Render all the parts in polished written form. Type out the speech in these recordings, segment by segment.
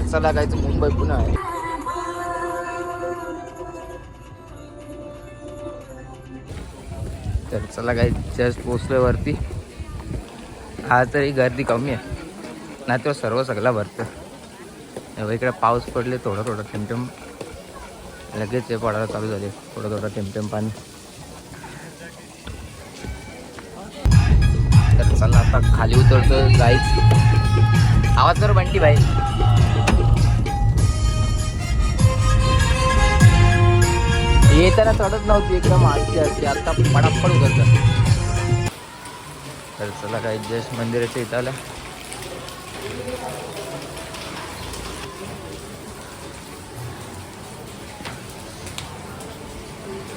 तर चला जायचं मुंबई पुन्हा आहे. तर चला काही जस्ट पोचलोय वरती. आज तरी गर्दी कमी आहे, नाही तर सर्व सगळा भरतं. इकडे पाऊस पडले थोडं थोडं थेंब लगेच हे पडायला चालू झाले, थोडं थोडं थेंब पाणी. तर चला आता खाली उतरतो जायच. आवाज कर बंटी भाई. येताना चढत नव्हती एकदम आजची असते, आता पडापड उतरतं. तर चला काही जस्ट मंदिराच्या इथं आलं.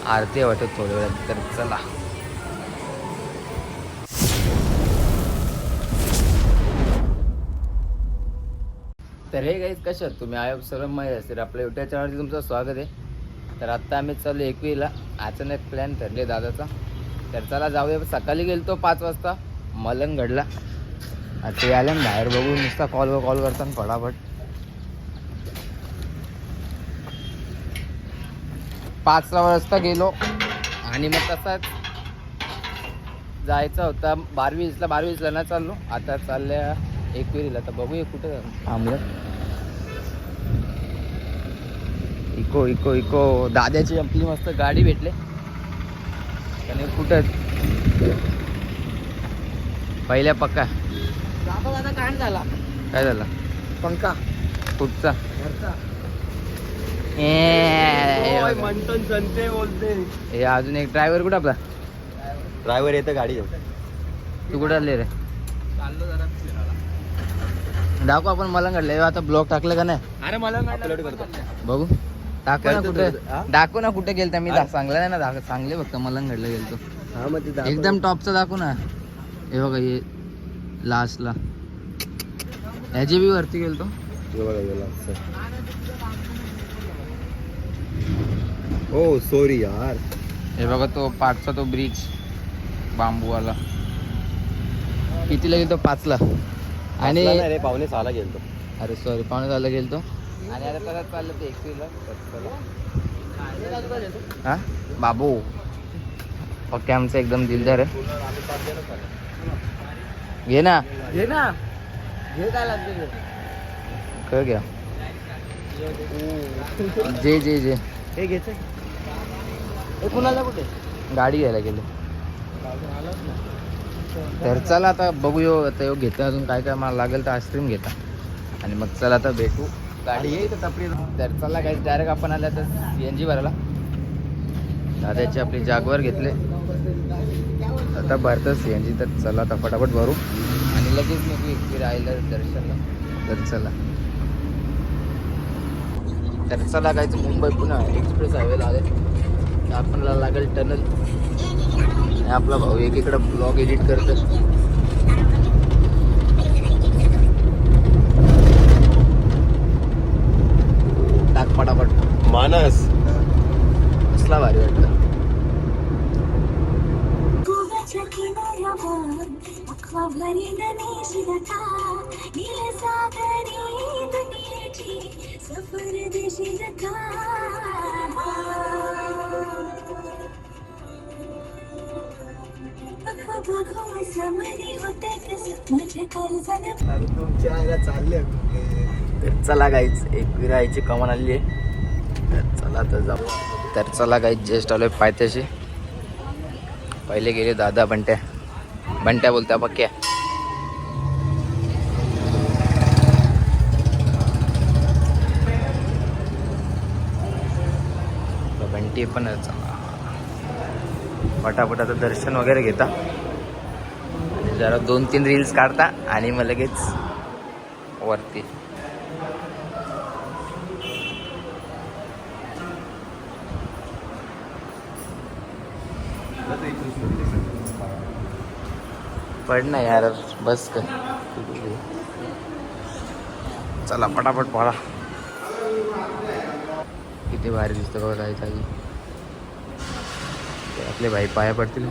आरती वाटत थोड्या वेळात. तर चला तर हे गाईज कशा आहात तुम्ही? आय सर्व माहीत असेल आपल्या युट्यूब चॅनलवरती तुमचं स्वागत आहे. तर आत्ता आम्ही चाललो एकवीला. अचानक प्लॅन ठरले दादाचा. तर चला जाऊया. सकाळी गेलतो 5 वाजता मलंगगडला. ते आले ना बाहेर बघून नुसता कॉल करताना फटाफट 5 वाजता गेलो आणि मग तसाच जायचा होता 12:20ला ना चाललो. आता चालल्या एकविरीला. तर बघूया कुठं थांबलं. इको दादाची आपली मस्त गाडी भेटले. त्याने कुठं पहिल्या पक्का दादा काय झाला? काय झालं? पंखा कुठचा? घरचा. मंटन संते बोलते. हे अजून एक ड्रायव्हर कुठं आपला? ड्रायव्हर येतं गाडी घेऊन. तू कुठं आले रे? चाललो जरा फिरायला. दाखव आपण मलंगडले. आता ब्लॉग टाकलं का नाही? अरे मला अपलोड करतो. बघू दाखव ना कुठे. हा? दाखव ना कुठे गेलता. मी सांगला नाही ना. सांगले फक्त मलंगडला गेलतो. हा मग ते एकदम टॉपचं दाखव ना. हे बघा हे लास्टला ह्याची बी वरती गेलतो. ओ सॉरी यार. हे बघा तो 5चा तो ब्रिज बांबूवाला. कितीला गेलतो? 5ला. आणि रे 5:45 गेलतो. अरे सॉरी 5:45ला गेलतो. आणि आता परत चाललं ते 21ला. हा बाबू ओके आमचं एकदम दिलदार आहे. घे ना घे ना. घे काय लागते कळ घ्या. जे जे जे हे घ्यायचं. हे कुणाला कुठे गाडी घ्यायला गेले. तर चला आता बघू. आता यो घेता अजून काय काय मला लागेल तर आईस्क्रीम घेता. आणि मग चला आता भेटू. गाडी येईल तपरी. तर चला काही डायरेक्ट आपण आल्या तर CNG भरायला. दादाची आपली जागवार घेतले. आता भरतं CNG. तर चला आता फटाफट भरू आणि लगेच मी राहिलं दर्शनला. तर चला काहीच मुंबई पुन्हा एक्सप्रेस हायवेला आले. आपल्याला लागेल टनल. आपला भाऊ एकीकडे ब्लॉग एडिट करतो. टाक पटापट. मानस कसला भारी वाटतं. चालले. तर चला गाईच एक विरायची कमान आली आहे. तर चला तर जाऊ. तर चला गाईच जस्ट आलोय पायथ्याशी. पहिले गेले दादा बंट्या बोलता पक्क्या. बंटी पण चला पटापट आता दर्शन वगैरे घेता. जरा 2-3 रील्स काढता आणि मग लगेच वरती. पड ना यार बस कर. चला पटापट पळा. किती भारी दिसतं बघा जायचं आधी. आपले भाई पाया पडतील.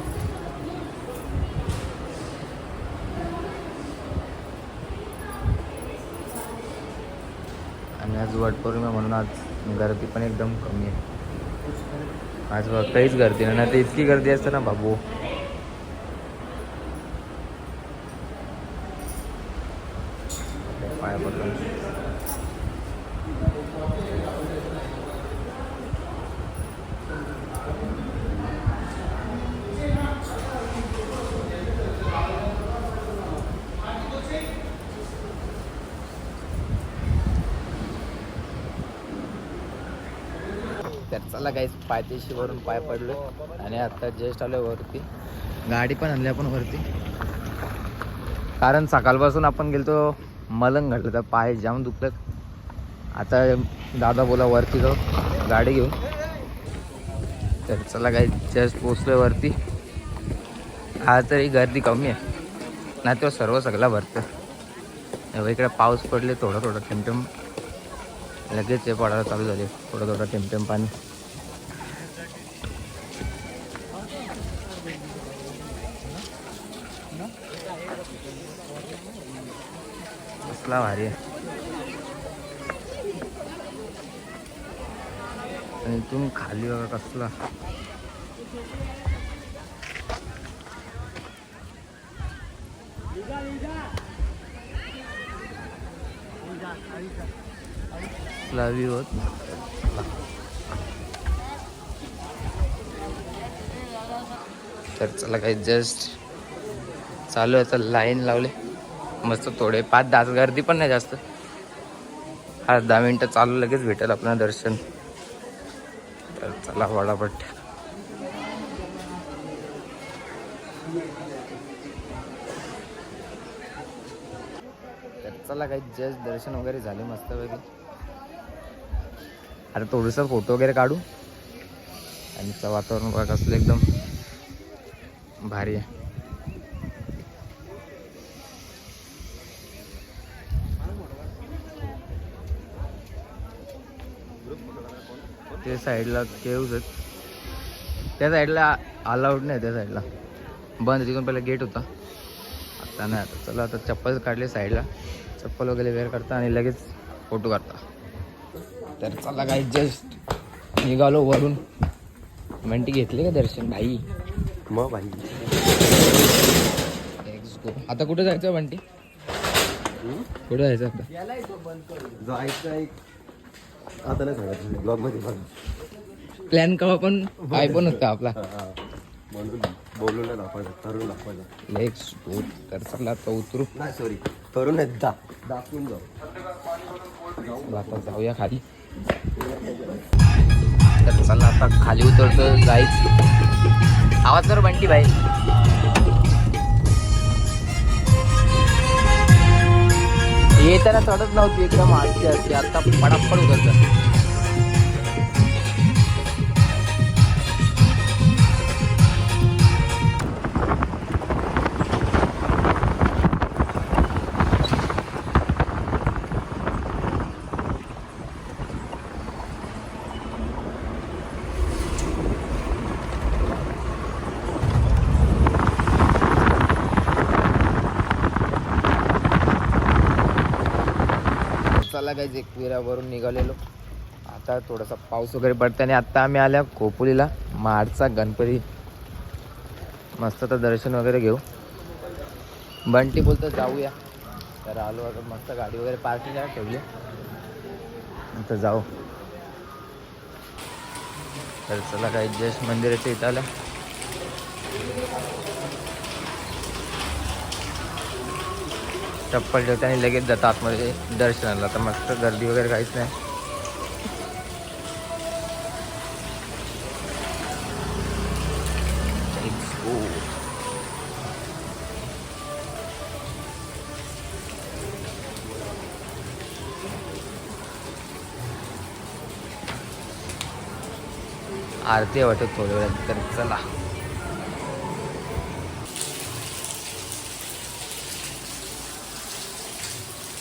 आणि आज वटपौर्णिमा म्हणून आज गर्दी पण एकदम कमी आहे. आज बघ काहीच गर्दी नाही, तर इतकी गर्दी असते ना बाबू. पाया पडून तर चला काहीच पायथ्याशीवरून पाय पडलो आणि आता जस्ट आलो वरती. गाडी पण आणली आपण वरती, कारण सकाळपासून आपण गेलतो मलंगडला, तर पाय जाम दुखलं. आता दादा बोला वरती जाऊ गाडी घेऊन. तर चला काही जस्ट पोचलो वरती. आज तरी गर्दी कमी आहे, नाही तेव्हा सर्व सगळा भरतं. इकडे पाऊस पडले थोडं थोडं टिमटिम, लगेच हे पडायला चालू झाले थोडं थोडं टिमटिम पाणी. कसला भारी आहे. आणि इथून खाली बघा कसला व्ह्यू होत. तर चला काही जस्ट चालू आहे. तर लाईन लावले मस्त, थोडे 5-10 गर्दी पण नाही जास्त. 5-10 मिनटं चालू, लगेच भेटेल आपल्याला दर्शन. तर चला फटाफट. तर चला काही जस्ट दर्शन वगैरे झाले मस्त वगैरे. आता थोडंसं फोटो वगैरे काढू. आणि वातावरण बघा कसलं एकदम भारी आहे. ते साईडला केव्ज आहेत, त्या साईडला अलाउड नाही, त्या साईडला बंद. तिथून पहिला गेट होता, आता नाही. आता चला आता चप्पल काढले साईडला, चप्पल वगैरे वेअर करता आणि लगेच फोटो काढता. तर चला काही जस्ट निघालो वरून. म्हणती घेतले का दर्शन भाई? मग भाई आता कुठे जायचं म्हणते? कुठे जायचं आता? जायचं एक आता नाही सांगायचं ब्लॉग मध्ये बघ. प्लॅन कवा पण काय पण होता आपला, म्हणून बोलू नाही दाखवायचं, तरुण दाखवायचं. Let's go. तर चला आता उतरू. नाही सॉरी, तरुण नाही दाखवून जाऊ. आता जाऊया खाली. तर चला आता खाली उतरतो, जायचं. आवाज कर बंटी भाई. येताना चढत नव्हती, एकदम आजची असते. आता पडापड उतरतं. चला काही एकविरावरून निघालेलो. आता थोडासा पाऊस वगैरे पडतो आणि आता आम्ही आल्या खोपोलीला. माडचा गणपती मस्त, तर दर्शन वगैरे घेऊ. बंटी बोलतो जाऊया, तर आलो. आता मस्त गाडी वगैरे पार्किंगला ठेवली, आता जाऊ. तर चला काही जस्ट मंदिराच्या इथं आलं. चप्पल ठेवते आणि लगेच जातात आतमध्ये दर्शनाला. तर मस्त गर्दी वगैरे काहीच नाही. आरती वाटत थोड्या वेळात. तर चला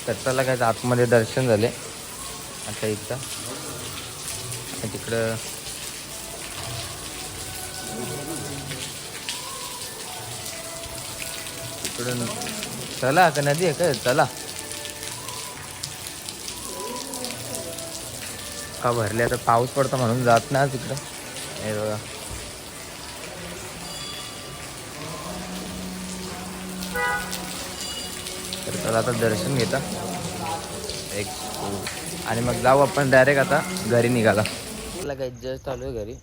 तर चला काय आतमध्ये दर्शन झाले. आता इथं तिकडं तिकडून चला का नदी आहे काय? चला अख्खा भरले. आता पाऊस पडतो म्हणून जात नाही तिकडे. हे बघा तर चला आता दर्शन घेता एक आणि मग जाऊ आपण डायरेक्ट आता घरी निघाला. आपला काही जस्ट चालू आहे घरी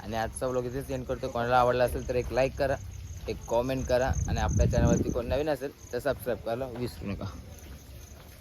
आणि आजचा व्लॉग इथेच एंड करतो. कोणाला आवडला असेल तर एक लाईक करा, एक कॉमेंट करा आणि आपल्या चॅनलवरती कोण नवीन असेल तर सबस्क्राईब करायला विसरू नका.